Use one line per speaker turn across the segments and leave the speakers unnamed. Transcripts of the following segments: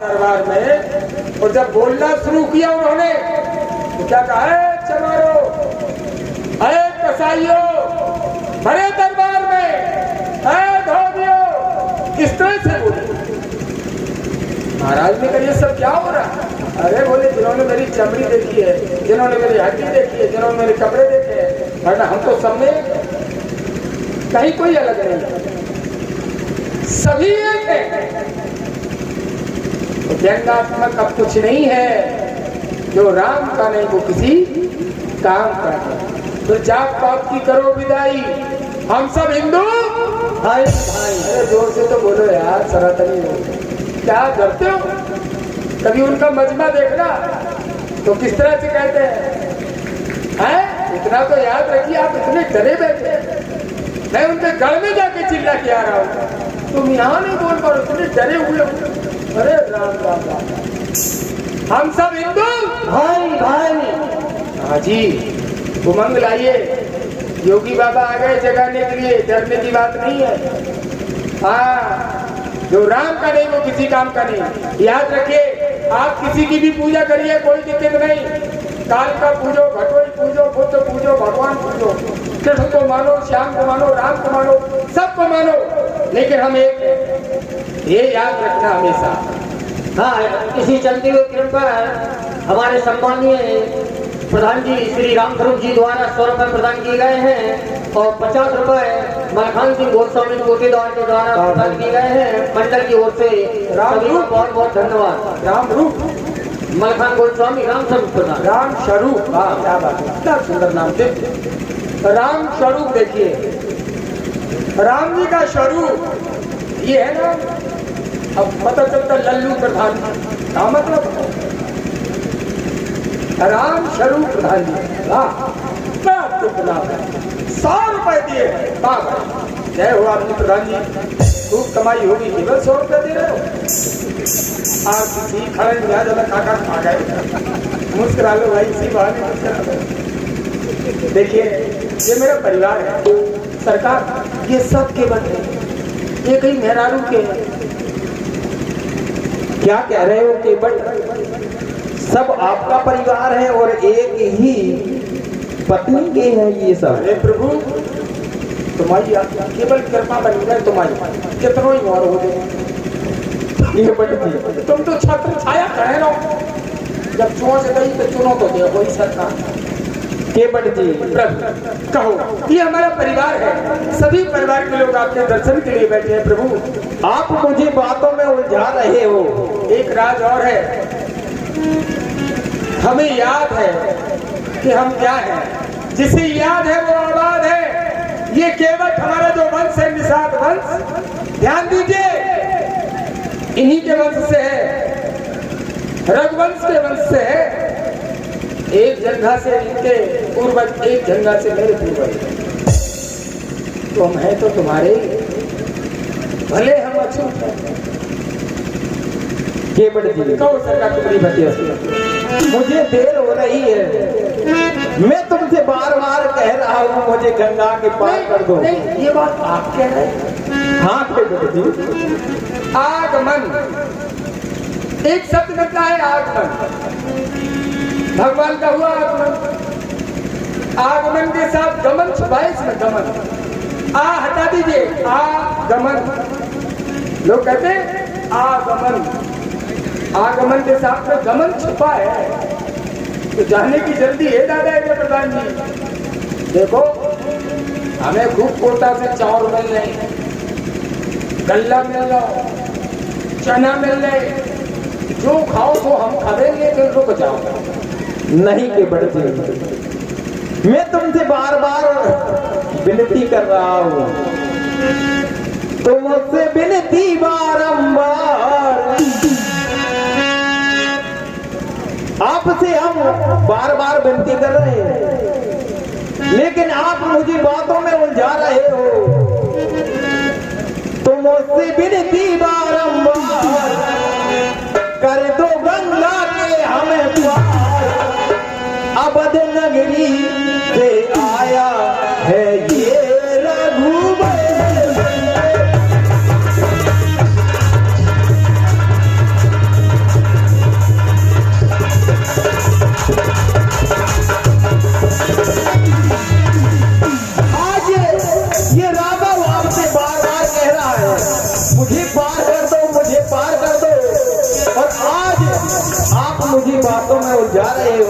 दरबार में। और जब बोलना शुरू किया उन्होंने तो क्या कहा, है चमारो, अरे कसाईयो, बड़े दरबार में, अरे धोबियो, किस तरह से बोले। महाराज ने कहा ये सब क्या हो रहा है। अरे बोले जिन्होंने मेरी चमड़ी देखी है, जिन्होंने मेरी हड्डी देखी है, जिन्होंने मेरे कपड़े देखे हैं, वरना हम तो सब में कहीं कोई अलग नहीं, सभी एक है। तो व्यंग्यात्मक अब कुछ नहीं है, जो राम का नहीं वो किसी काम का है। तो जात पात की करो विदाई, हम सब हिंदू भाई भाई। अरे जोर से तो बोलो यार, सनातनी हो, क्या करते हो। कभी उनका मजमा देखना तो किस तरह से कहते हैं, इतना तो याद रखिए, आप इतने डरे बैठे। मैं उनके घर में जाके चिल्ला के आ रहा हूँ, तुम यहाँ नहीं बोल पा रहे, इतने डरे हुए हो। अरे राम राम राम, हम सब हिंदू भाई भाई। हाँ जी, उमंग लाइए, योगी बाबा आ गए जगाने के लिए, डरने की बात नहीं है। हाँ, जो राम का नहीं वो किसी काम का नहीं। याद रखिए, आप किसी की भी पूजा करिए, कोई दिक्कत नहीं। काल का पूजो, घटोई पूजो, बुद्ध पूजो, भगवान पूजो, कृष्ण को मानो, श्याम को मानो, राम को मानो, सबको मानो, लेकिन हम एक हैं, ये याद रखना हमेशा।
हाँ, इसी चलते हुए कृपा हमारे सम्मानीय प्रधान जी श्री राम स्वरूप जी द्वारा 100 रुपए प्रदान किए गए हैं और 50 रुपए मलखान सिंह गोस्वामी कोटेदार के द्वारा प्रदान किए गए हैं। मंडल की ओर से राम रूप बहुत बहुत धन्यवाद।
राम रूप
मलखान गोस्वामी राम स्वरूप प्रधान,
राम स्वरूप, हाँ क्या बात है, इतना सुंदर नाम थे, राम स्वरूप। देखिए राम जी का स्वरूप ये है ना, अब पता चलता लल्लू प्रधान का मतलब राम स्वरूप प्रधान जी। नाम है, 100 रुपए दिए, जय हो आपकी प्रधान जी, खूब कमाई होगी, केवल 100 रुपए दे रहे हो। आप किसी खड़े में ज्यादा काका खा गए, मुस्कुरा लो भाई, इसी बहाने मुस्कुरा लो। देखिए ये मेरा परिवार है, सरकार ये सब के बने, ये कहीं मेहरारू के हैं।
क्या कह रहे हो केवट, सब आपका परिवार है और एक ही पत्नी के हैं ये सब।
अरे प्रभु, तुम्हारी केवल कृपा बनी है, तुम्हारी कितनों ही और हो जाए। तुम तो छत्र छाया खड़े रहो, जब चोंच गई तो चुनो तो दे कोई सरकार।
केवट जी
प्रभु कहो, ये हमारा परिवार है, सभी परिवार के लोग आपके दर्शन के लिए बैठे हैं। प्रभु
आप मुझे बातों में उलझा रहे हो।
एक राज और है, हमें याद है कि हम क्या हैं, जिसे याद है वो आबाद है। ये केवट हमारा जो वंश है, निषाद वंश, ध्यान दीजिए, इन्हीं के वंश से है, रघुवंश के वंश से है। एक जंघा से इनके पूर्वज, एक जंघा से मेरे पूर्वज, तो हम हैं तो तुम्हारे, भले हम अछूत हैं।
केवट जी
कहो सरकार तुम्हारी भतिया,
मुझे देर हो रही है, मैं तुमसे बार बार कह रहा हूँ मुझे गंगा के पार कर दो।
नहीं, ये बात आप कह रहे हैं।
हाँ केवट जी,
आगमन एक शब्द बनता है, आगमन भगवान का हुआ आगमन। आगमन के साथ गमन छुपा है इसमें, गमन आ हटा दीजिए, आगमन। लोग कहते हैं आगमन, आगमन के साथ में गमन छुपा है, तो जाने की जल्दी है दादा है प्रधान जी। देखो हमें खूब कोटा से चावल मिल रहे, गल्ला मिल रहा, चना मिल रहे, जो खाओ तो हम खाएंगे, फिर रुक जाओ।
नहीं केवट जी, मैं तुमसे बार बार विनती कर रहा हूँ, तुम मुझसे विनती बारंबार, आपसे हम बार बार विनती कर रहे हैं, लेकिन आप मुझे बातों में उलझा रहे हो। तुम मुझसे विनती बारंबार, कर दो गंगा के हमें पार, अवध नगरी से आया है ये रघुबर। बातों में उलझा रहे हो।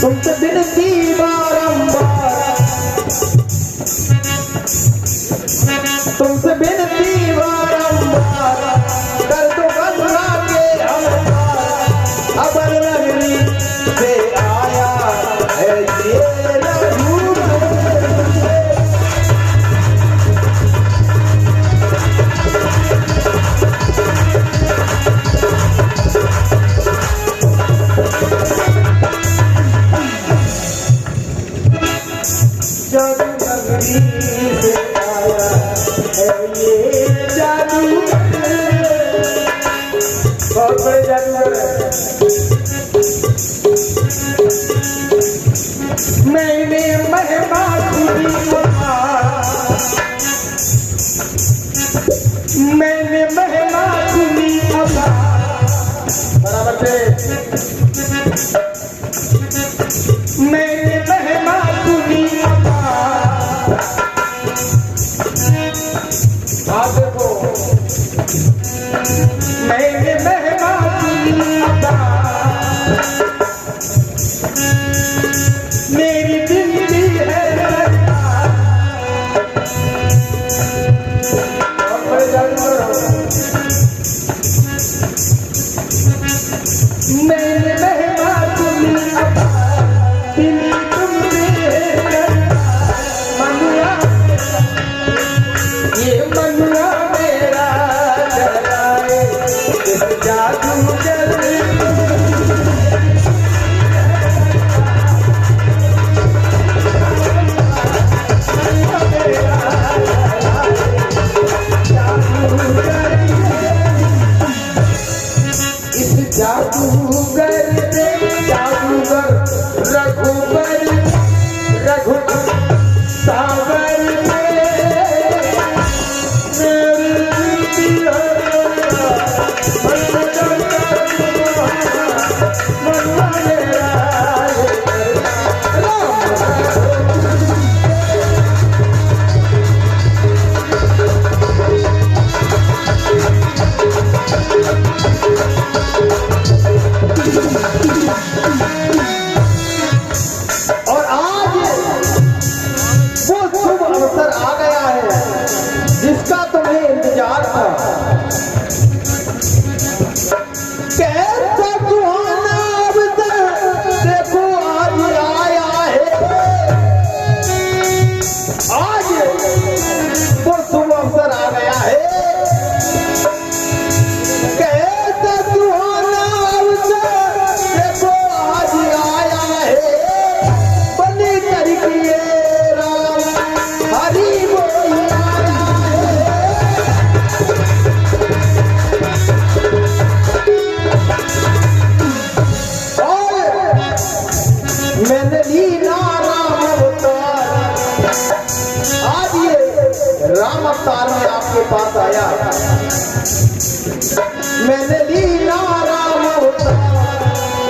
तुमसे विनती बारंबार, तुमसे विनती बारंबार कर दो गंगा के अवतार। अबर नगरी से आया है ये रघुवर। से आया है ये जादूगर, बहुत बड़े जादूगर है। मैंने महिमा सुनी मैंने महिमा सुनी बराबर से मैंने महिमा सुनी देखो मैंने महिमा सुनी मेरी जिंदगी है मैंने महिमा सुनी दिल तुमसे मनुआ ये मनुआ मेरा जलाए जादूगर। जादूगर जादूगर रघुबर रघुबर सागर जिसका तुम्हें इंतजार था। कैसा सुहाना अवसर देखो आज आया है, आज वो शुभ अवसर आ गया है। कैसा सुहाना अवसर देखो आज आया है, बलि करके राम हरि बोल मैंने लीला राम अवतार। आज ये राम अवतार में आपके पास आया। मैंने लीला राम अवतार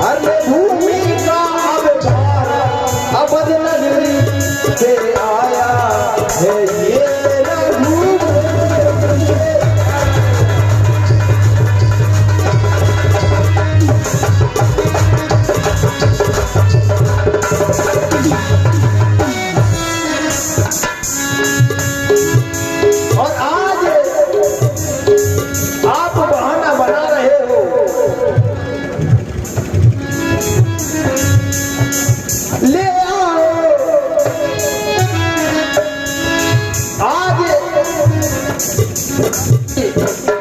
हर भूमि का अवतार। अवध नगरी से आया है ये रघुवर। और आज आप बहाना बना रहे हो, ले आओ आज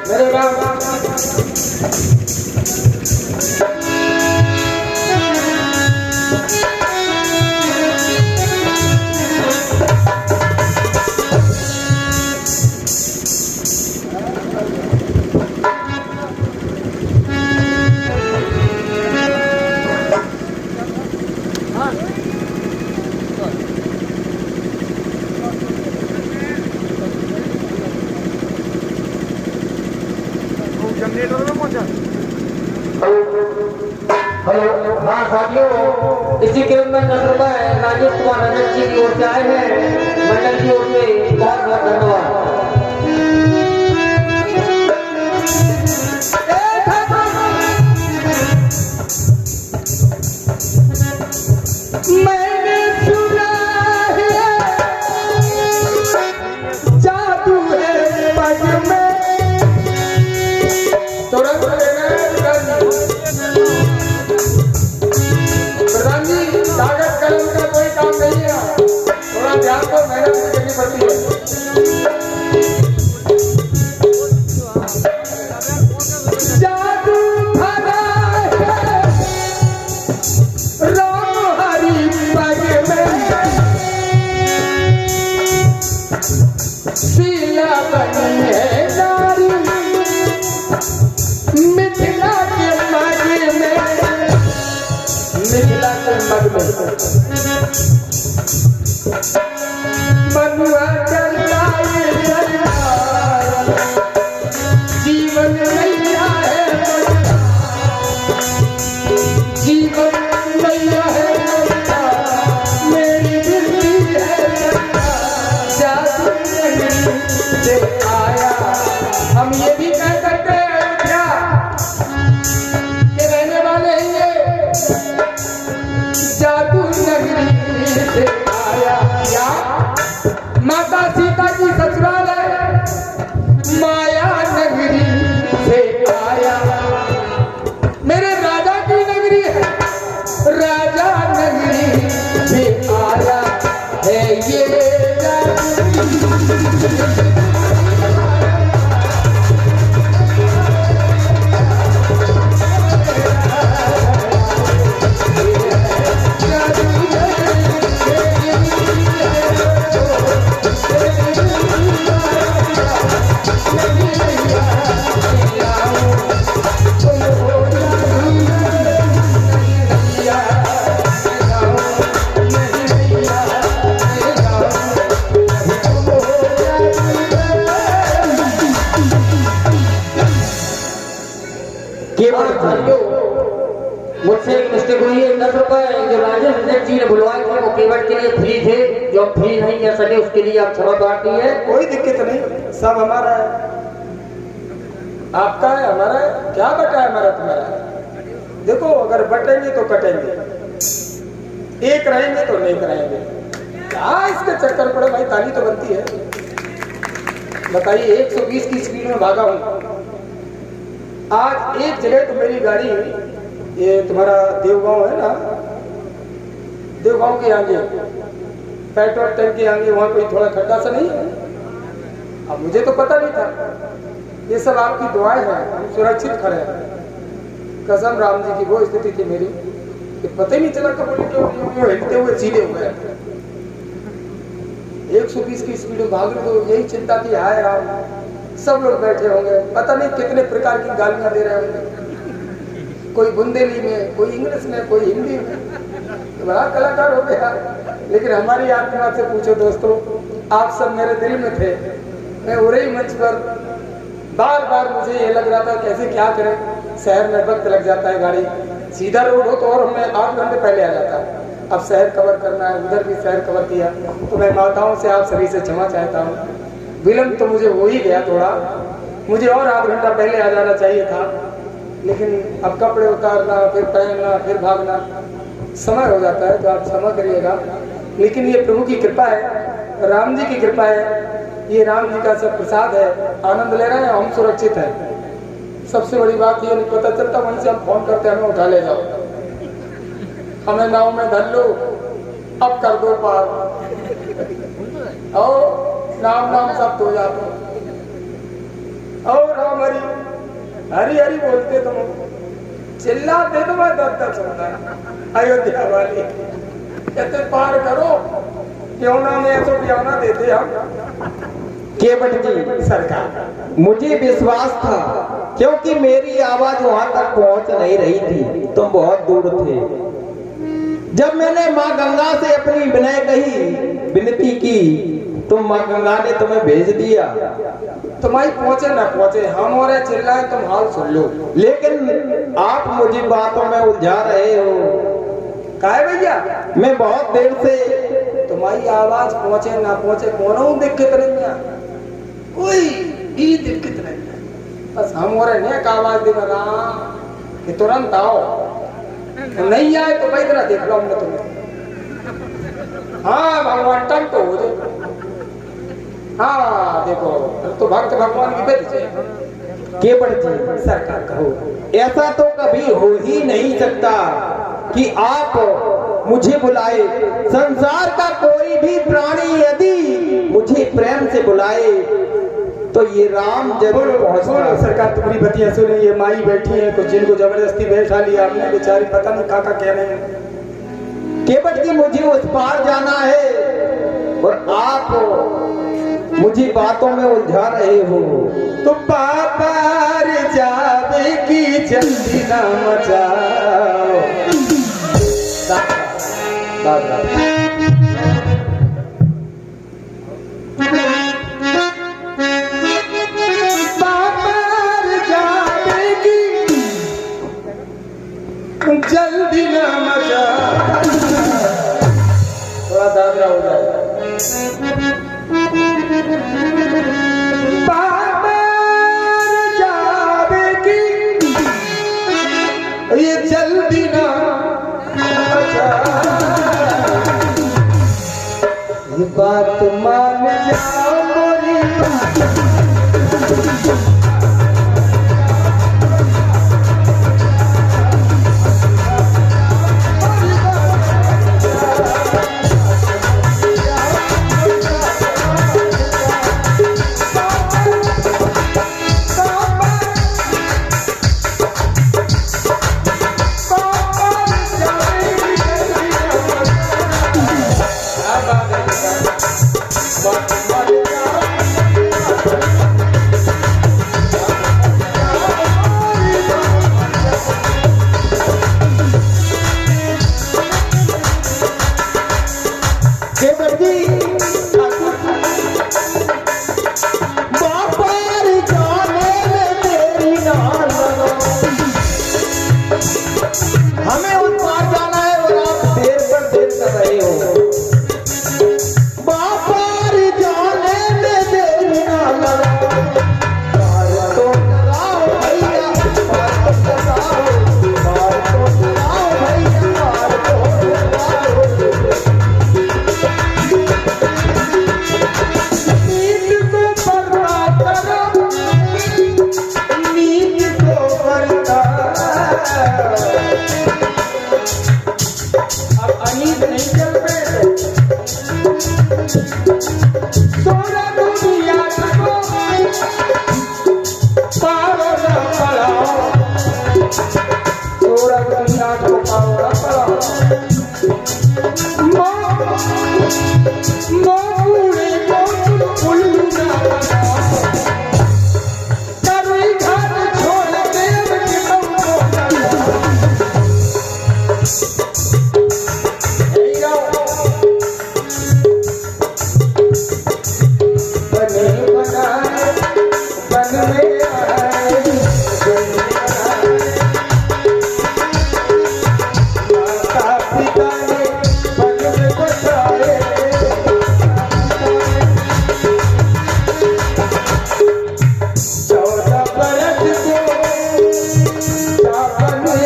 मेरे बाबा हेलो, हाँ साथियों, इसी क्रम में 10 रुपए राजेश कुमार रजत जी की ओर से आए हैं। मंडल की ओर से बहुत बहुत धन्यवाद।
में मनुआ चलता है जीवन नैया है, जीवन नैया है मेरी दिल्ली है जादू से आया। हम ये भी कह सकते हैं क्या कि रहने वाले हैं ये जादू नगरी से आया। या माता सीता की ससुराल है माया नगरी से आया। मेरे राजा की नगरी है राजा नगरी से आया है ये
मुझसे एक मिस्टेक हुई है। 10 रुपए जो राजेश सेठ जी ने बुलवाए थे वो केवट के लिए फ्री थे, जो फ्री नहीं कर सके उसके लिए आप क्षमा बांटती है।
कोई दिक्कत नहीं, सब हमारा है, आपका है, हमारा है, क्या बटा है हमारा तुम्हारा। देखो अगर बटेंगे तो कटेंगे, एक रहेंगे तो नहीं रहेंगे, क्या इसके चक्कर पड़े भाई। ताली तो बनती है। बताइए 120 की स्पीड में भागा हूं आज। एक जगह तो मेरी गाड़ी, ये तुम्हारा देवगांव है ना, देवगांव के आगे पेट्रोल टैंक के आगे वहां कोई थोड़ा खड्डा सा नहीं है। अब मुझे तो पता नहीं था, ये सब आपकी दुआएं हैं, हम सुरक्षित खड़े हैं। कसम राम जी की वो स्थिति थी मेरी कि पता ही नहीं चला कब हिलते हुए सीधे हुए 120 की स्पीड में भाग रहे। तो यही चिंता थी, हाय राम सब लोग बैठे होंगे, पता नहीं कितने प्रकार की गालियां दे रहे होंगे, कोई बुंदेली में, कोई इंग्लिश में, कोई हिंदी में, तो बड़ा कलाकार हो गया। लेकिन हमारी आत्मा से पूछो दोस्तों, आप सब मेरे दिल में थे। मैं उरे ही मंच पर बार बार मुझे ये लग रहा था कैसे क्या करें, शहर में वक्त लग जाता है, गाड़ी सीधा रोड हो तो और मैं 8 घंटे पहले आ जाता। अब शहर कवर करना है, उधर भी शहर कवर किया, तो मैं माताओं से आप सभी से क्षमा चाहता हूँ। विलम्ब तो मुझे हो ही गया थोड़ा, मुझे और आध घंटा पहले आ जाना चाहिए था, लेकिन अब कपड़े उतारना, फिर पहनना, फिर भागना, समय हो जाता है, तो आप क्षमा करिएगा। लेकिन ये प्रभु की कृपा है, राम जी की कृपा है, ये राम जी का सब प्रसाद है, आनंद ले रहे हैं, हम सुरक्षित हैं। सबसे बड़ी बात ये नहीं पता चलता, वहीं से हम फोन करते हैं हमें उठा ले जाओ, हमें नाव में धर लो, अब कर दो पार, और नाम नाम सब हो जाते, और राम हरी हरी हरी बोलते तुम, चिल्लाते तो मैं दर्द सुनता। अयोध्या वाली कहते पार करो, क्यों ना में तो ब्याना देते हम।
केवट जी
सरकार
मुझे विश्वास था, क्योंकि मेरी आवाज वहां तक पहुंच नहीं रही थी, तुम बहुत दूर थे। जब मैंने माँ गंगा से अपनी विनय कही, विनती की, तो माँ गंगा ने तुम्हें भेज दिया।
तुम्हारी पहुंचे ना पहुंचे, हम और चिल्लाए, तुम हाल सुन लो।
लेकिन आप मुझे बातों में उलझा रहे हो।
काहे भैया,
मैं बहुत देर से
तुम्हारी आवाज पहुंचे ना पहुंचे कोनो दिक्कत नहीं है, कोई भी दिक्कत नहीं है। बस हम और नेक आवाज दे राम कि तुरंत आओ, नहीं आए तो भाई इतना देख लो हमने तुम्हें। हाँ भगवान टम तो हो जाए। हाँ देखो तो भक्त भगवान की बेटी से
केवट जी
सरकार कहो,
ऐसा तो कभी हो ही नहीं सकता कि आप मुझे बुलाए। संसार का कोई भी प्राणी यदि मुझे प्रेम से बुलाए तो ये राम जरूर पहुंचता।
सरकार तुम्हारी बतिया सुने, ये माई बैठी है, कुछ जिनको जबरदस्ती बैठा लिया हमने, बेचारी पता नहीं काका कह रहे हैं।
केवट जी मुझे उस पार जाना है और आप मुझे बातों में उलझा रहे हो।
तो पार जावे की जल्दी ना मचाओ, जल्दी ना मजा, थोड़ा दादरा हो जाएगा। बाबर जावेगी ये जल्दी ना मजा, ये बात मान जाओ मोरी हमें उस पार जाना है और आप देर पर देर कर रहे हो। बापर जाने में देर ना लगाओ, पार तो लगाओ भैया, पार तो लगाओ, पार तो लगाओ भैया, पार तो लगाओ। नींद को परवाह करो, नींद को परवाह, अब नींद नहीं चल